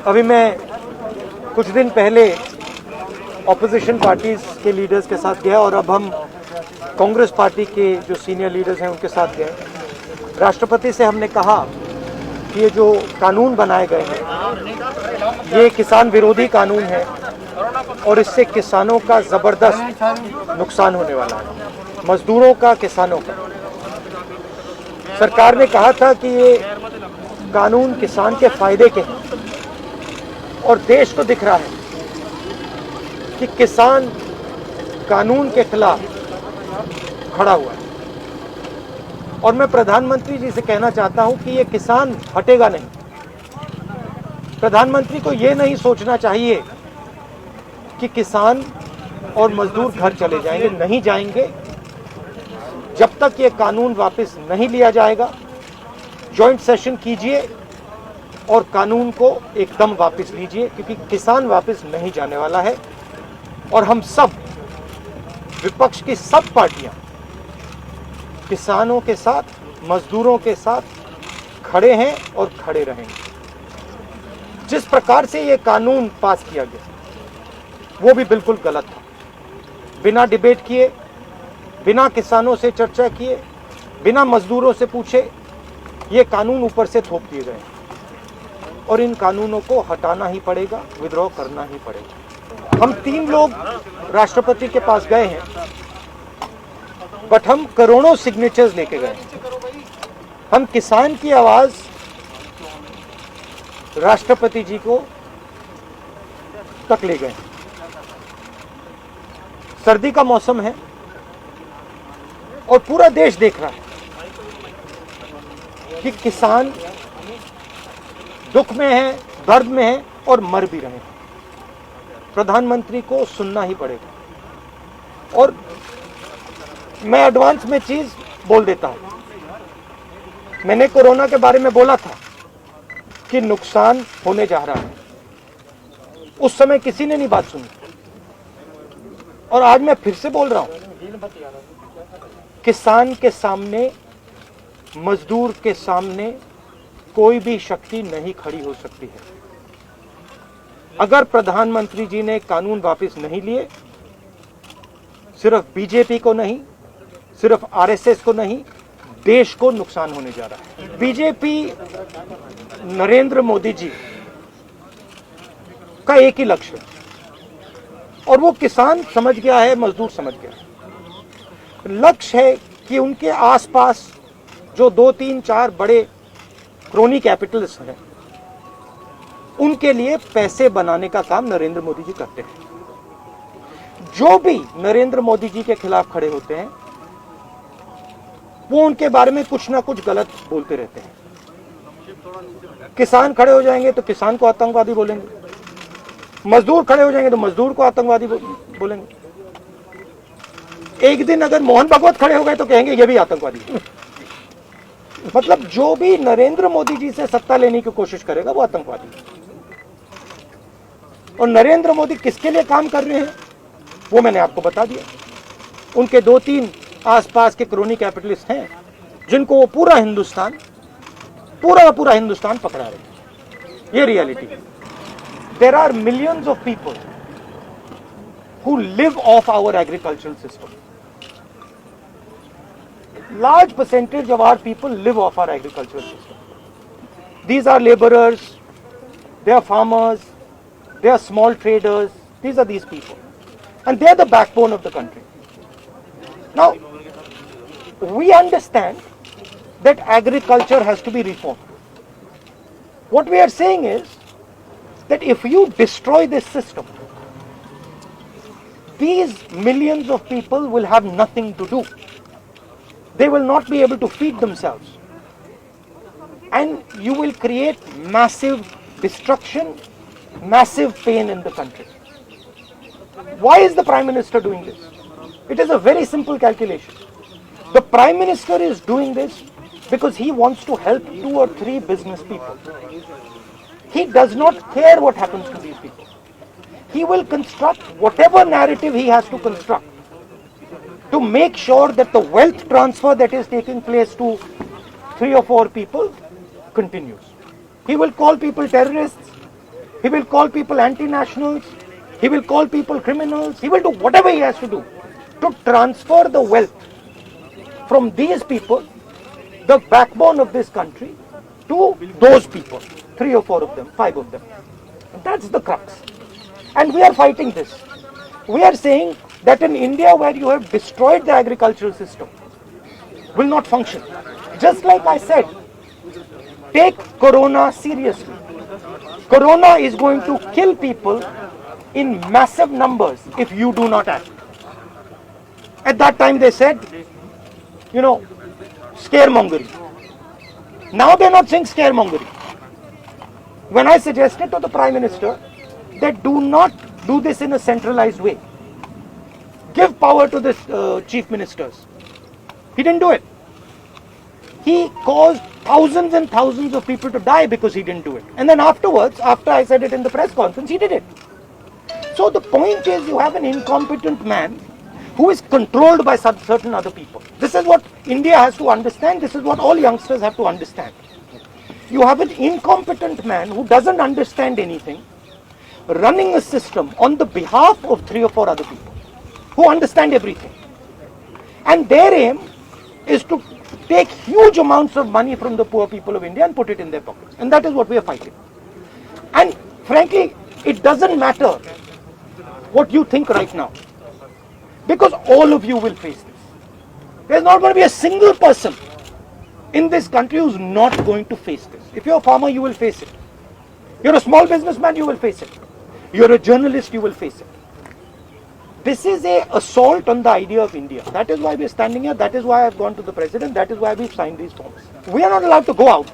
अभी मैं कुछ दिन पहले ऑपोजिशन पार्टीज के लीडर्स के साथ गया और अब हम कांग्रेस पार्टी के जो सीनियर लीडर्स हैं उनके साथ गए। राष्ट्रपति से हमने कहा कि ये जो कानून बनाए गए हैं ये किसान विरोधी कानून है और इससे किसानों का ज़बरदस्त नुकसान होने वाला है, मजदूरों का, किसानों का। सरकार ने कहा था कि ये कानून किसान के फायदे के हैं और देश को दिख रहा है कि किसान कानून के खिलाफ खड़ा हुआ है। और मैं प्रधानमंत्री जी से कहना चाहता हूं कि ये किसान हटेगा नहीं। प्रधानमंत्री को ये नहीं सोचना चाहिए कि किसान और मजदूर घर चले जाएंगे, नहीं जाएंगे। जब तक ये कानून वापस नहीं लिया जाएगा, जॉइंट सेशन कीजिए और कानून को एकदम वापस लीजिए, क्योंकि किसान वापस नहीं जाने वाला है। और हम सब, विपक्ष की सब पार्टियां किसानों के साथ, मजदूरों के साथ खड़े हैं और खड़े रहेंगे। जिस प्रकार से ये कानून पास किया गया वो भी बिल्कुल गलत था। बिना डिबेट किए, बिना किसानों से चर्चा किए, बिना मजदूरों से पूछे ये कानून ऊपर से थोप दिए गए और इन कानूनों को हटाना ही पड़ेगा, विद्रॉ करना ही पड़ेगा। हम 3 लोग राष्ट्रपति के पास गए हैं, बट हम करोड़ों सिग्नेचर्स लेके गए। हम किसान की आवाज राष्ट्रपति जी को तक ले गए। सर्दी का मौसम है और पूरा देश देख रहा है कि किसान दुख में है, दर्द में है और मर भी रहे हैं। प्रधानमंत्री को सुनना ही पड़ेगा। और मैं एडवांस में चीज बोल देता हूं। मैंने कोरोना के बारे में बोला था कि नुकसान होने जा रहा है। उस समय किसी ने नहीं बात सुनी और आज मैं फिर से बोल रहा हूं, किसान के सामने, मजदूर के सामने कोई भी शक्ति नहीं खड़ी हो सकती है। अगर प्रधानमंत्री जी ने कानून वापस नहीं लिए, सिर्फ बीजेपी को नहीं, सिर्फ आरएसएस को नहीं, देश को नुकसान होने जा रहा है। बीजेपी, नरेंद्र मोदी जी का एक ही लक्ष्य है और वो किसान समझ गया है, मजदूर समझ गया है। लक्ष्य है कि उनके आसपास जो 2, 3, 4 बड़े क्रोनी कैपिटल्स हैं, उनके लिए पैसे बनाने का काम नरेंद्र मोदी जी करते हैं। जो भी नरेंद्र मोदी जी के खिलाफ खड़े होते हैं वो उनके बारे में कुछ ना कुछ गलत बोलते रहते हैं। किसान खड़े हो जाएंगे तो किसान को आतंकवादी बोलेंगे, मजदूर खड़े हो जाएंगे तो मजदूर को आतंकवादी बोलेंगे। एक दिन अगर मोहन भागवत खड़े हो गए तो कहेंगे ये भी आतंकवादी है। मतलब जो भी नरेंद्र मोदी जी से सत्ता लेने की कोशिश करेगा वो आतंकवादी है। और नरेंद्र मोदी किसके लिए काम कर रहे हैं वो मैंने आपको बता दिया। उनके 2-3 आसपास के क्रोनी कैपिटलिस्ट हैं जिनको वो पूरा हिंदुस्तान पकड़ा रहे हैं। ये रियलिटी है। There are millions of people who live off our agricultural system. Large percentage of our people live off our agricultural system. These are laborers, they are farmers, they are small traders. These are these people. And they are the backbone of the country. Now, we understand that agriculture has to be reformed. What we are saying is that if you destroy this system, these millions of people will have nothing to do. They will not be able to feed themselves. And you will create massive destruction, massive pain in the country. Why is the Prime Minister doing this? It is a very simple calculation. The Prime Minister is doing this because he wants to help 2 or 3 business people. He does not care what happens to these people. He will construct whatever narrative he has to construct to make sure that the wealth transfer that is taking place to 3 or 4 people continues. He will call people terrorists. He will call people anti-nationals. He will call people criminals. He will do whatever he has to do to transfer the wealth from these people, the backbone of this country, to those people. 3 or 4 of them, 5 of them. That's the crux. And we are fighting this. We are saying that in India, where you have destroyed the agricultural system, will not function. Just like I said, take Corona seriously. Corona is going to kill people in massive numbers if you do not act. At that time they said, scaremongering. Now they're not saying scaremongering. When I suggested to the Prime Minister that do not do this in a centralized way, give power to the chief ministers, he didn't do it. He caused thousands and thousands of people to die because he didn't do it. And then afterwards, after I said it in the press conference, he did it. So the point is, you have an incompetent man who is controlled by certain other people. This is what India has to understand. This is what all youngsters have to understand. You have an incompetent man who doesn't understand anything, running a system on the behalf of 3 or 4 other people who understand everything. And their aim is to take huge amounts of money from the poor people of India and put it in their pockets. And that is what we are fighting. And frankly, it doesn't matter what you think right now, because all of you will face this. There's not going to be a single person in this country who's not going to face this. If you're a farmer, you will face it. You're a small businessman, you will face it. You're a journalist, you will face it. This is an assault on the idea of India. That is why we're standing here. That is why I've gone to the president. That is why we've signed these forms. We are not allowed to go out.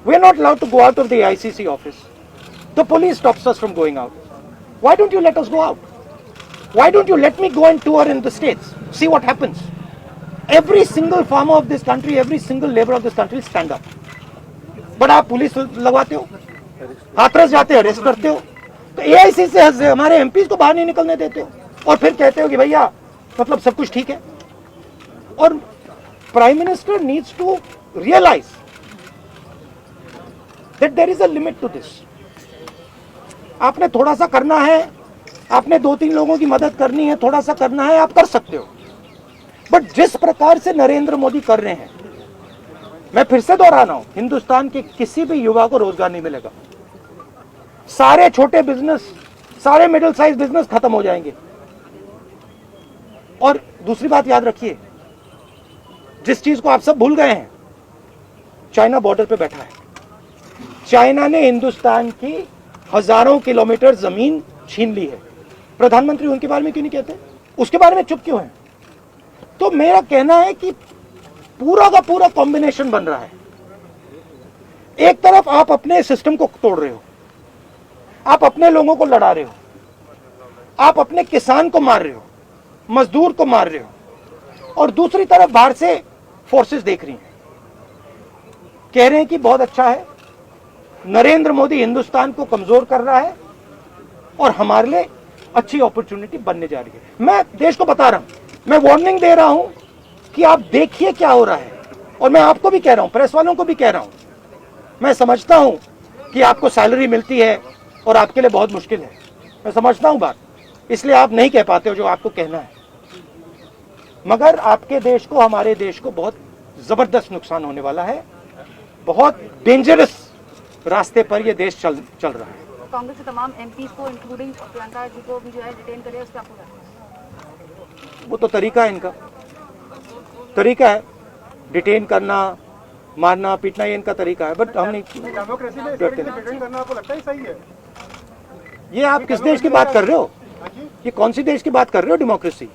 We are not allowed to go out of the ICC office. The police stops us from going out. Why don't you let us go out? Why don't you let me go and tour in the states? See what happens. Every single farmer of this country, every single labor of this country stand up. But आप police लगवाते हो, हाथरस जाते हो, arrest करते हो, तो AIC से हमारे MPs को बाहर नहीं निकलने देते हो, और फिर कहते हो कि भैया मतलब सब कुछ ठीक है. और Prime Minister needs to realize that there is a limit to this. आपने थोड़ा सा करना है, आपने 2-3 लोगों की मदद करनी है, थोड़ा सा करना है, आप कर सकते हो. बट जिस प्रकार से नरेंद्र मोदी कर रहे हैं, मैं फिर से दोहरा रहा हूं, हिंदुस्तान के किसी भी युवा को रोजगार नहीं मिलेगा. सारे छोटे बिजनेस, सारे मिडिल साइज बिजनेस खत्म हो जाएंगे. और दूसरी बात याद रखिए, जिस चीज को आप सब भूल गए हैं, चाइना बॉर्डर पे बैठा है. चाइना ने हिंदुस्तान की हजारों किलोमीटर जमीन छीन ली है. प्रधानमंत्री उनके बारे में क्यों नहीं कहते? उसके बारे में चुप क्यों है? तो मेरा कहना है कि पूरा का पूरा कॉम्बिनेशन बन रहा है. एक तरफ आप अपने सिस्टम को तोड़ रहे हो, आप अपने लोगों को लड़ा रहे हो, आप अपने किसान को मार रहे हो, मजदूर को मार रहे हो, और दूसरी तरफ बाहर से फोर्सेस देख रही हैं, कह रहे हैं कि बहुत अच्छा है, नरेंद्र मोदी हिंदुस्तान को कमजोर कर रहा है और हमारे लिए अच्छी अपॉर्चुनिटी बनने जा रही है. मैं देश को बता रहा हूं, मैं वार्निंग दे रहा हूं कि आप देखिए क्या हो रहा है. और मैं आपको भी कह रहा हूं, प्रेस वालों को भी कह रहा हूं, मैं समझता हूं कि आपको सैलरी मिलती है और आपके लिए बहुत मुश्किल है. मैं समझता हूं बात, इसलिए आप नहीं कह पाते हो जो आपको कहना है. मगर आपके देश को, हमारे देश को बहुत जबरदस्त नुकसान होने वाला है. बहुत डेंजरस रास्ते पर यह देश चल रहा है. कांग्रेस के तमाम एमपीज को इंक्लूडिंग प्रियंका जी को भी जो है डिटेन करे, उस पर आपको लगता है? वो तो तरीका है, इनका तरीका है डिटेन करना, मारना पीटना, ये इनका तरीका है. बट हम नहीं डरते. आपको लगता है सही है? ये आप किस देश की बात कर रहे हो? ये कौन सी देश की बात कर रहे हो? डेमोक्रेसी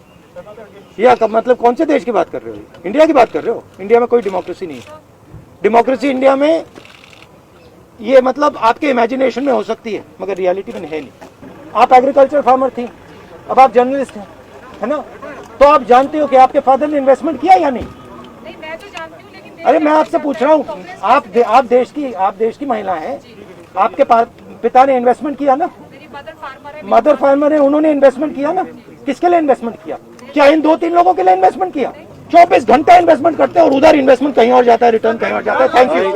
या मतलब कौन से देश की बात कर रहे हो? इंडिया की बात कर रहे हो? इंडिया में कोई डेमोक्रेसी नहीं है. डेमोक्रेसी इंडिया में ये मतलब आपके इमेजिनेशन में हो सकती है, मगर रियलिटी में है नहीं. आप एग्रीकल्चर फार्मर थी, अब आप जर्नलिस्ट हैं, है ना? तो आप जानते हो कि आपके फादर ने इन्वेस्टमेंट किया या नहीं? मैं तो जानती हूं, लेकिन अरे मैं आपसे पूछ रहा हूँ, आप देश की महिला हैं, आपके पिता ने इन्वेस्टमेंट किया ना? मेरी मदर फार्मर है, उन्होंने इन्वेस्टमेंट किया ना? किसके लिए इन्वेस्टमेंट किया? क्या इन 2-3 लोगों के लिए इन्वेस्टमेंट किया? 24 घंटा इन्वेस्टमेंट करते हैं और उधर इन्वेस्टमेंट कहीं और जाता है, रिटर्न कहीं और जाता है. Thank you.